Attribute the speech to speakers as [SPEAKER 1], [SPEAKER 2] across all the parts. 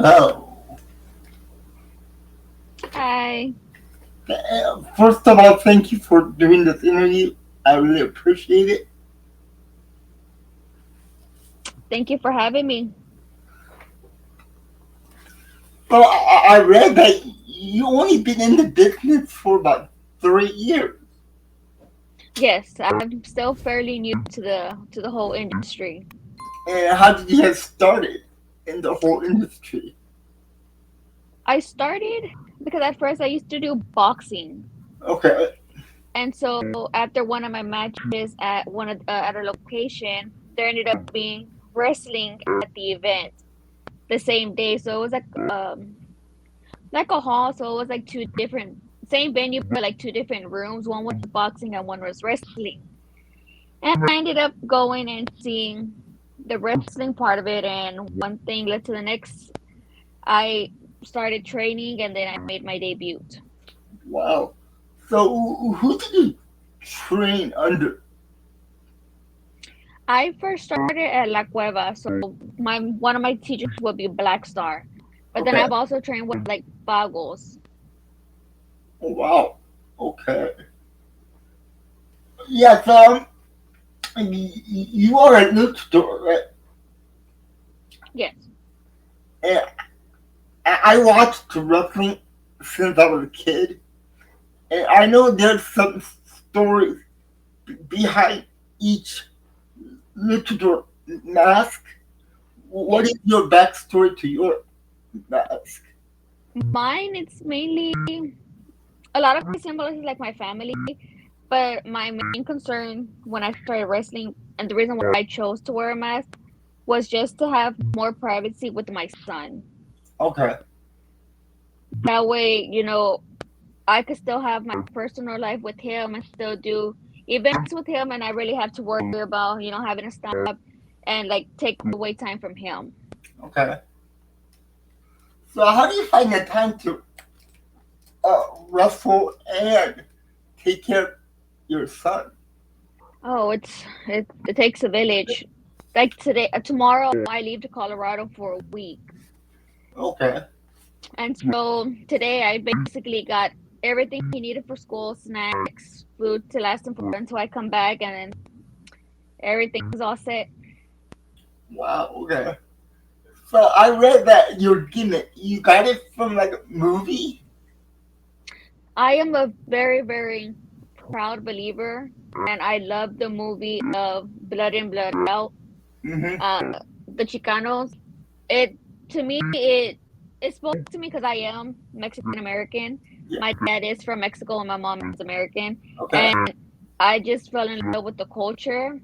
[SPEAKER 1] Hello.
[SPEAKER 2] Hi.
[SPEAKER 1] First of all, thank you for doing this interview. I really appreciate it.
[SPEAKER 2] Thank you for having me.
[SPEAKER 1] So I read that you only been in the business for about 3 years.
[SPEAKER 2] Yes, I'm still fairly new to the whole industry.
[SPEAKER 1] And how did you get started in the whole industry?
[SPEAKER 2] I started because at first I used to do boxing.
[SPEAKER 1] Okay.
[SPEAKER 2] And so after one of my matches at one of at a location, there ended up being wrestling at the event the same day. So it was like a hall, so it was like two different same venue but like two different rooms. One was boxing and one was wrestling. And I ended up going and seeing the wrestling part of it, and one thing led to the next. I started training, and then I made my debut.
[SPEAKER 1] Wow. So who did you train under?
[SPEAKER 2] I first started at La Cueva, so my one of my teachers would be Black Star, but then
[SPEAKER 1] Okay.
[SPEAKER 2] I've also trained with like Pagos.
[SPEAKER 1] Oh, wow. Okay. Yeah, so you are a luchador, right?
[SPEAKER 2] Yes.
[SPEAKER 1] And I watched wrestling since I was a kid, and I know there's some stories behind each luchador mask. What
[SPEAKER 2] Yes.
[SPEAKER 1] is your backstory to your mask?
[SPEAKER 2] Mine, it's mainly a lot of my symbols is like my family, but my main concern when I started wrestling and the reason why I chose to wear a mask was just to have more privacy with my son.
[SPEAKER 1] Okay.
[SPEAKER 2] That way, I could still have my personal life with him and still do events with him, and I really have to worry about, having to stop and like take away time from him.
[SPEAKER 1] Okay. So how do you find the time to wrestle and take care of your son?
[SPEAKER 2] Oh, it takes a village. Like tomorrow, I leave to Colorado for a week,
[SPEAKER 1] Okay.
[SPEAKER 2] and so today I basically got everything he needed for school, snacks, food to last him for until I come back, and then everything's all set.
[SPEAKER 1] Wow. Okay. So I read that your gimmick, you got it from like a movie.
[SPEAKER 2] I am a very, very proud believer, and I love the movie of Blood In, Blood Out.
[SPEAKER 1] Mm-hmm.
[SPEAKER 2] Uh, the Chicanos. It to me it spoke to me because I am Mexican American.
[SPEAKER 1] Yeah.
[SPEAKER 2] My dad is from Mexico and my mom is American,
[SPEAKER 1] Okay.
[SPEAKER 2] and I just fell in love with the culture,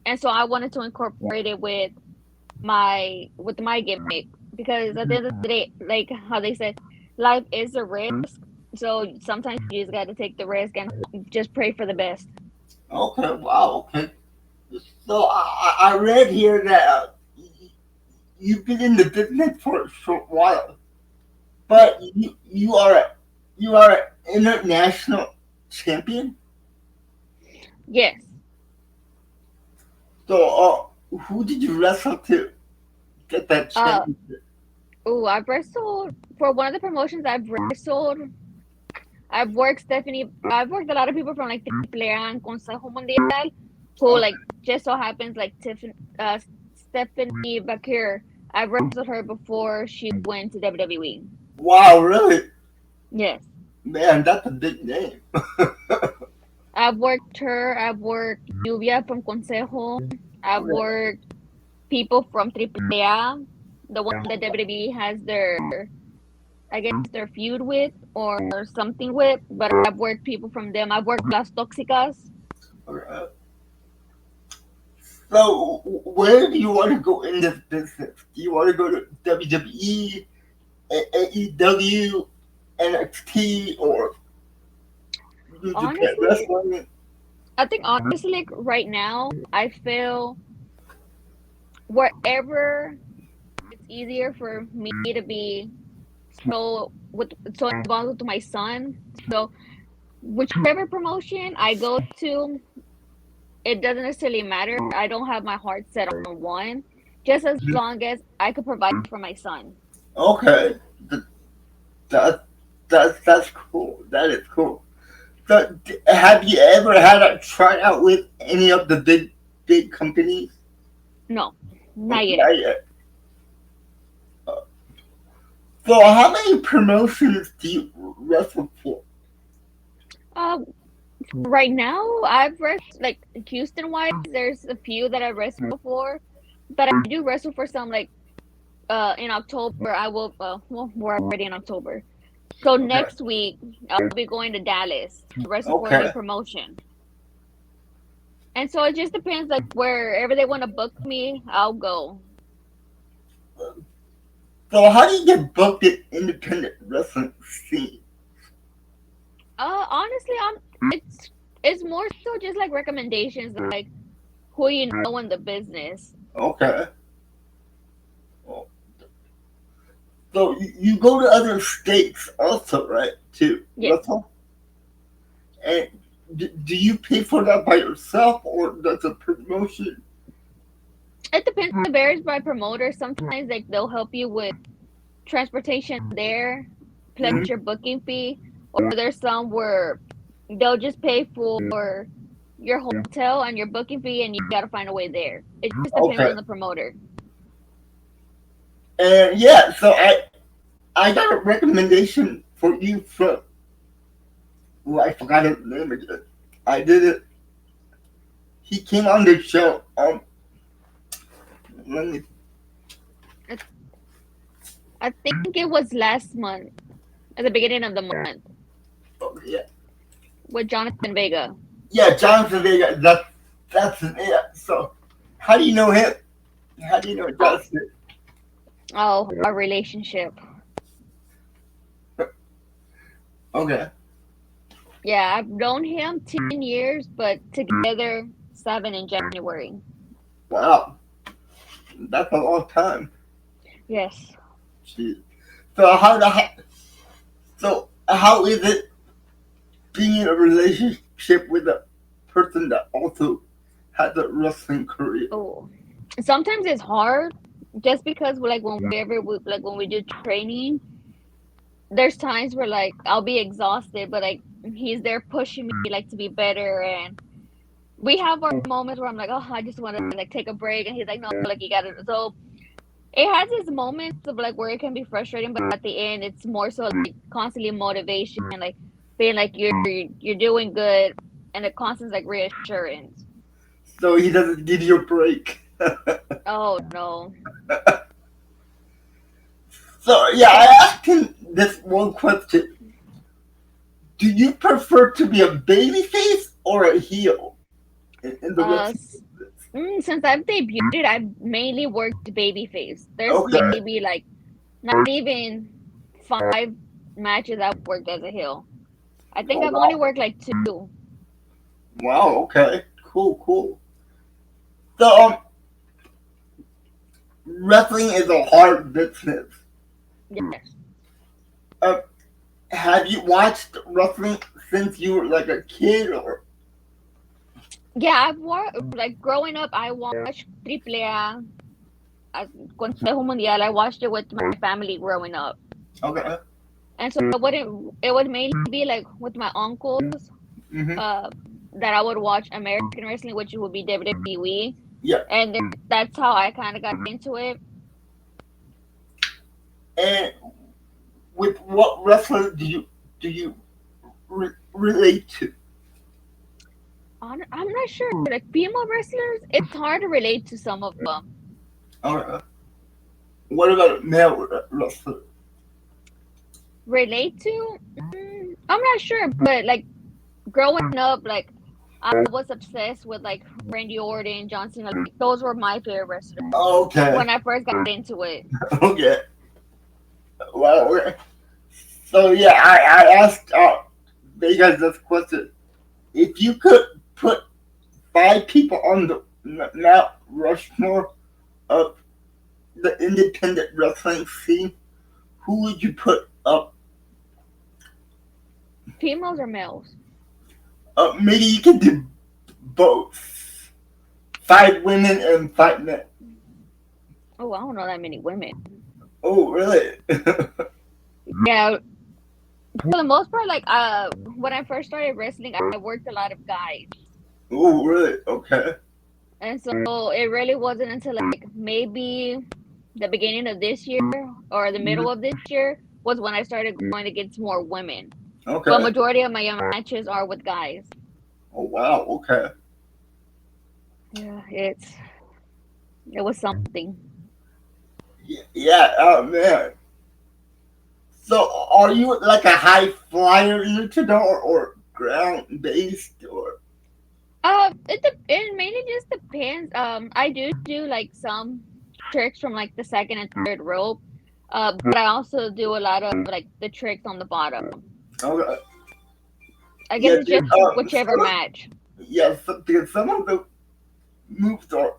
[SPEAKER 2] and so I wanted to incorporate it with my gimmick because at the end of the day, like how they said, life is a risk. So sometimes you just got to take the risk and just pray for the best.
[SPEAKER 1] Okay. Wow. Okay. So I read here that you've been in the business for a short while, but you are an international champion.
[SPEAKER 2] Yes.
[SPEAKER 1] So who did you wrestle to get that
[SPEAKER 2] Uh,
[SPEAKER 1] championship?
[SPEAKER 2] I've wrestled for one of the promotions. I've worked a lot of people from like Triple A and Consejo Mundial, who
[SPEAKER 1] Okay.
[SPEAKER 2] like just so happens like Stephanie Bakir. I've wrestled her before she went to WWE.
[SPEAKER 1] Wow. Really?
[SPEAKER 2] Yes.
[SPEAKER 1] Man, that's a big name.
[SPEAKER 2] I've worked her. I've worked Lluvia from Consejo. I've
[SPEAKER 1] Okay.
[SPEAKER 2] worked people from Triple A, the one that WWE has I guess their feud with or something with. But I've worked people from them. I've worked Las Toxicas.
[SPEAKER 1] Okay. So, where do you want to go in this business? Do you want to go to WWE, AEW, NXT, or New Japan
[SPEAKER 2] Honestly,
[SPEAKER 1] Wrestling?
[SPEAKER 2] I think honestly, like right now, I feel wherever it's easier for me to be so involved with my son. So whichever promotion I go to, it doesn't necessarily matter. I don't have my heart set on one, just as long as I could provide for my son.
[SPEAKER 1] Okay, Th- that that's cool. That is cool. So, have you ever had a tryout with any of the big companies?
[SPEAKER 2] No, not yet.
[SPEAKER 1] Not yet. Uh, So, how many promotions do you wrestle for?
[SPEAKER 2] Um, right now, I've wrestled like Houston wise. There's a few that I wrestled for, but I do wrestle for some like in October. I will well, we're already in October. So
[SPEAKER 1] Okay.
[SPEAKER 2] next week I'll be going to Dallas to wrestle for a new
[SPEAKER 1] Okay.
[SPEAKER 2] promotion. And so it just depends, like wherever they want to book me, I'll go.
[SPEAKER 1] So, how do you get booked in independent wrestling scene?
[SPEAKER 2] Honestly, it's more so just like recommendations, like who you know in the business.
[SPEAKER 1] Okay. Well, so, you go to other states also, right? To
[SPEAKER 2] Yes,
[SPEAKER 1] wrestle? And do you pay for that by yourself or does a promotion?
[SPEAKER 2] it depends. It varies by promoter. Sometimes like they'll help you with transportation there, plus
[SPEAKER 1] Mhm.
[SPEAKER 2] your booking fee, or there's some where they'll just pay for your hotel and your booking fee, and you got to find a way there. It just depends
[SPEAKER 1] Okay.
[SPEAKER 2] on the promoter.
[SPEAKER 1] And yeah, so I got a recommendation for you from, well, I forgot his name again. I did it. He came on the show. Let me.
[SPEAKER 2] I, I think it was last month, at the beginning of the month,
[SPEAKER 1] Oh, yeah,
[SPEAKER 2] with Jonathan Vega.
[SPEAKER 1] yeah, Jonathan Vega. That's it. So, how do you know him? How do you know
[SPEAKER 2] Oh,
[SPEAKER 1] Jonathan?
[SPEAKER 2] oh, our relationship.
[SPEAKER 1] Okay.
[SPEAKER 2] Yeah, I've known him 10 years, but together 7 in January.
[SPEAKER 1] Wow, that's a long time.
[SPEAKER 2] Yes.
[SPEAKER 1] Jeez. So how is it being in a relationship with a person that also has a wrestling career?
[SPEAKER 2] Oh, sometimes it's hard just because like like when we do training, there's times where like I'll be exhausted, but like he's there pushing me like to be better, and we have our moments where I'm like, oh, I just want to like take a break, and he's like, no, like you got to. So it has its moments of like where it can be frustrating, but at the end, it's more so like constantly motivation, like feeling like you're doing good, and a constant like reassurance.
[SPEAKER 1] So he doesn't give you a break.
[SPEAKER 2] Oh no.
[SPEAKER 1] So yeah, I asked him this one question: do you prefer to be a baby face or a heel in the
[SPEAKER 2] Uh,
[SPEAKER 1] wrestling
[SPEAKER 2] s-
[SPEAKER 1] business?
[SPEAKER 2] since I've debuted, I've mainly worked babyface. There's
[SPEAKER 1] Okay.
[SPEAKER 2] maybe like not even 5 matches I've worked as a heel. I think
[SPEAKER 1] Oh
[SPEAKER 2] I've only
[SPEAKER 1] wow.
[SPEAKER 2] worked like 2.
[SPEAKER 1] Wow. Okay. Cool. Cool. So wrestling is a hard business.
[SPEAKER 2] Yes.
[SPEAKER 1] Uh, have you watched wrestling since you were like a kid or?
[SPEAKER 2] Yeah, I've watched like growing up. I watched Triple A, Consejo Mundial. I watched it with my family growing up,
[SPEAKER 1] Okay.
[SPEAKER 2] and so it would mainly be like with my uncles.
[SPEAKER 1] Mm-hmm.
[SPEAKER 2] Uh, that I would watch American wrestling, which would be WWE,
[SPEAKER 1] Yeah.
[SPEAKER 2] and that's how I kind of got into it.
[SPEAKER 1] And with what wrestler do you relate to?
[SPEAKER 2] I'm not sure. Like female wrestlers, it's hard to relate to some of them.
[SPEAKER 1] Okay. What about male wrestler?
[SPEAKER 2] Relate to? I'm not sure, but like growing up, like I was obsessed with like Randy Orton, John Cena. Like, those were my favorite wrestlers
[SPEAKER 1] Okay.
[SPEAKER 2] when I first got into it.
[SPEAKER 1] Okay. Well, okay. So yeah, I asked Vegas this question: if you could put 5 people on the Mount Rushmore of the independent wrestling scene, who would you put up?
[SPEAKER 2] Females or males?
[SPEAKER 1] Maybe you can do both. 5 women and 5 men.
[SPEAKER 2] Oh, I don't know that many women.
[SPEAKER 1] Oh, really?
[SPEAKER 2] Yeah, for the most part, like when I first started wrestling, I worked a lot of guys,
[SPEAKER 1] Oh, really? Okay.
[SPEAKER 2] and so it really wasn't until like maybe the beginning of this year or the middle
[SPEAKER 1] Mhm.
[SPEAKER 2] of this year was when I started going against more women. But
[SPEAKER 1] Okay.
[SPEAKER 2] majority of my young matches are with guys.
[SPEAKER 1] Oh, wow. Okay.
[SPEAKER 2] Yeah, it was something.
[SPEAKER 1] Yeah. Oh, man. So, are you like a high flyer luchador or ground based or?
[SPEAKER 2] It mainly just depends. I do like some tricks from like the second and third rope. But I also do a lot of like the tricks on the bottom.
[SPEAKER 1] Okay.
[SPEAKER 2] I guess
[SPEAKER 1] Yeah,
[SPEAKER 2] it's
[SPEAKER 1] dude.
[SPEAKER 2] just whichever match.
[SPEAKER 1] Yeah, because some of the moves are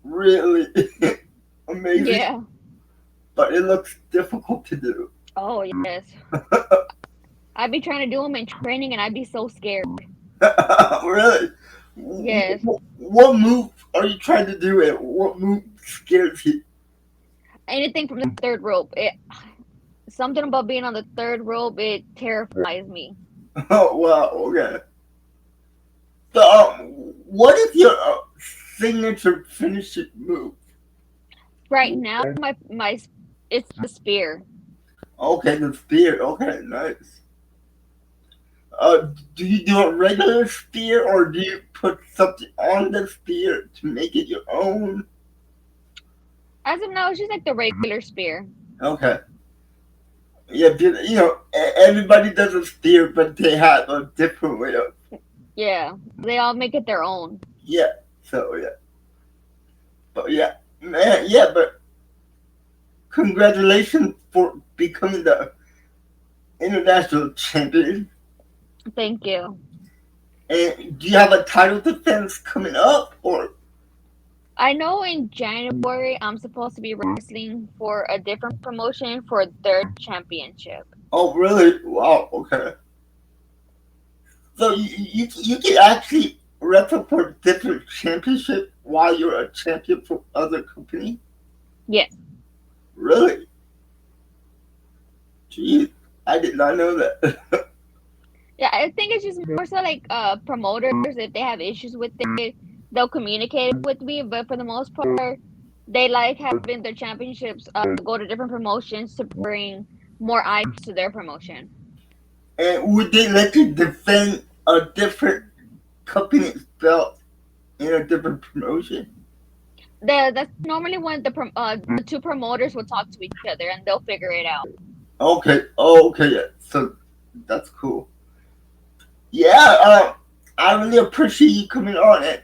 [SPEAKER 1] really amazing,
[SPEAKER 2] Yeah.
[SPEAKER 1] but it looks difficult to do.
[SPEAKER 2] Oh yes. I'd be trying to do them in training, and I'd be so scared.
[SPEAKER 1] Really?
[SPEAKER 2] Yes.
[SPEAKER 1] What move are you trying to do and what move scares you?
[SPEAKER 2] Anything from the third rope. Something about being on the third rope. It terrifies me.
[SPEAKER 1] Oh, wow, okay. So, what is your signature finishing move?
[SPEAKER 2] Right now, my it's the spear.
[SPEAKER 1] Okay, the spear. Okay, nice. Do you do a regular spear or do you put something on the spear to make it your own?
[SPEAKER 2] As of now, it's just like the regular spear.
[SPEAKER 1] Okay. Yeah, everybody does a spear, but they have a different way of.
[SPEAKER 2] Yeah, they all make it their own.
[SPEAKER 1] Yeah. So yeah, but yeah, man, yeah, but congratulations for becoming the international champion.
[SPEAKER 2] Thank you.
[SPEAKER 1] And do you have a title defense coming up, or?
[SPEAKER 2] I know in January I'm supposed to be wrestling for a different promotion for their championship.
[SPEAKER 1] Oh, really? Wow. Okay. So you can actually wrestle for different championship while you're a champion for other company.
[SPEAKER 2] Yes.
[SPEAKER 1] Really? Jeez, I did not know that.
[SPEAKER 2] Yeah, I think it's just more so like promoters if they have issues with it, they'll communicate with me, but for the most part they like having their championships go to different promotions to bring more eyes to their promotion.
[SPEAKER 1] And would they let you defend a different company's belt in a different promotion?
[SPEAKER 2] That's normally when the two promoters will talk to each other and they'll figure it out.
[SPEAKER 1] Okay. Oh, okay. Yeah. So that's cool. Yeah. I really appreciate you coming on and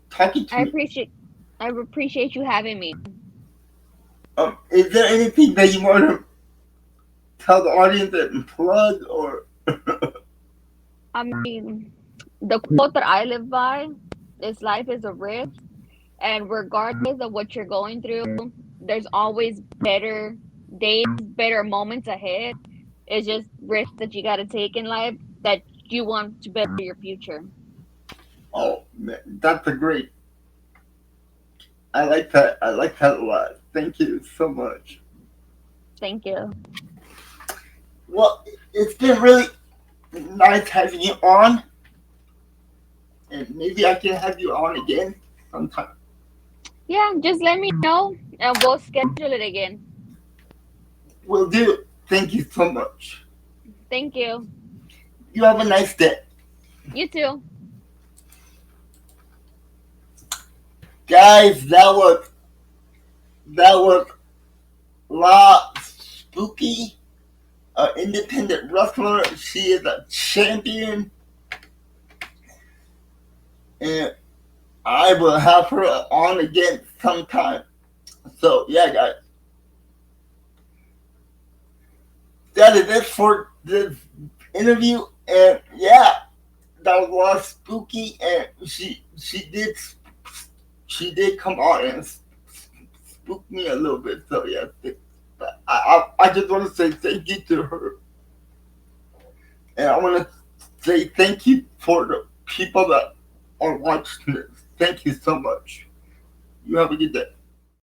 [SPEAKER 1] talking to
[SPEAKER 2] I
[SPEAKER 1] me.
[SPEAKER 2] appreciate I appreciate you having me.
[SPEAKER 1] Is there anything that you want to tell the audience and plug or?
[SPEAKER 2] I mean, the quote that I live by is life is a risk, and regardless of what you're going through, there's always better days, better moments ahead. It's just risks that you got to take in life that you want to better your future.
[SPEAKER 1] Oh man, that's a great. I like that. I like that a lot. Thank you so much.
[SPEAKER 2] Thank you.
[SPEAKER 1] Well, it's been really nice having you on, and maybe I can have you on again sometime.
[SPEAKER 2] Yeah, just let me know and we'll schedule it again.
[SPEAKER 1] We'll do it. Thank you so much.
[SPEAKER 2] Thank you.
[SPEAKER 1] You have a nice day.
[SPEAKER 2] You too.
[SPEAKER 1] Guys, that was La Spooky, an independent wrestler. She is a champion, and I will have her on again sometime. So yeah, guys, that is it for this interview. And yeah, that was a lot spooky, and she did come on and spook me a little bit. So yeah, I just want to say thank you to her, and I want to say thank you for the people that are watching this. Thank you so much. You have a good day.